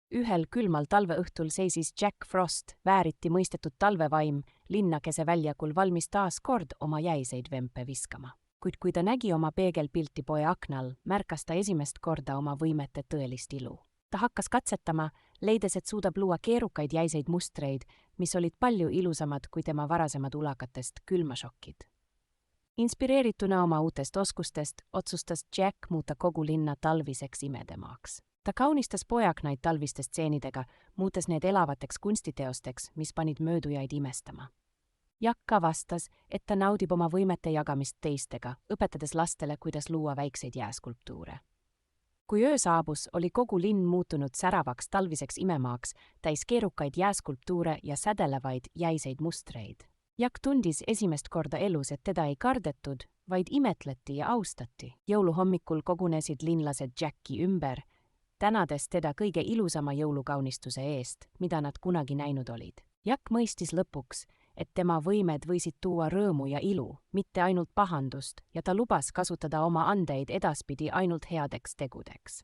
Ühel külmal talveõhtul seisis Jack Frost, vääriti mõistetud talvevaim, linnakese väljakul valmis taas kord oma jäiseid vempe viskama. Kuid kui ta nägi oma peegelpilti poe aknal, märkas ta esimest korda oma võimete tõelist ilu. Ta hakkas katsetama, leides, et suudab luua keerukaid jäiseid mustreid, mis olid palju ilusamad kui tema varasemad ulakatest külmašokid. Inspireerituna oma uutest oskustest, otsustas Jack muuta kogu linna talviseks imedemaaks. Ta kaunistas poeaknaid talviste stseenidega, muutes need elavateks kunstiteosteks, mis panid möödujaid imestama. Jack avastas, et ta naudib oma võimete jagamist teistega, õpetades lastele, kuidas luua väikseid jääskulptuure. Kui öö saabus, oli kogu linn muutunud säravaks talviseks imemaaks, täis keerukaid jääskulptuure ja sädelevaid jäiseid mustreid. Jack tundis esimest korda elus, et teda ei kardetud, vaid imetleti ja austati. Jõuluhommikul kogunesid linlased Jacki ümber, tänades teda kõige ilusama jõulukaunistuse eest, mida nad kunagi näinud olid. Jack mõistis lõpuks, et tema võimed võisid tuua rõõmu ja ilu, mitte ainult pahandust, ja ta lubas kasutada oma andeid edaspidi ainult headeks tegudeks.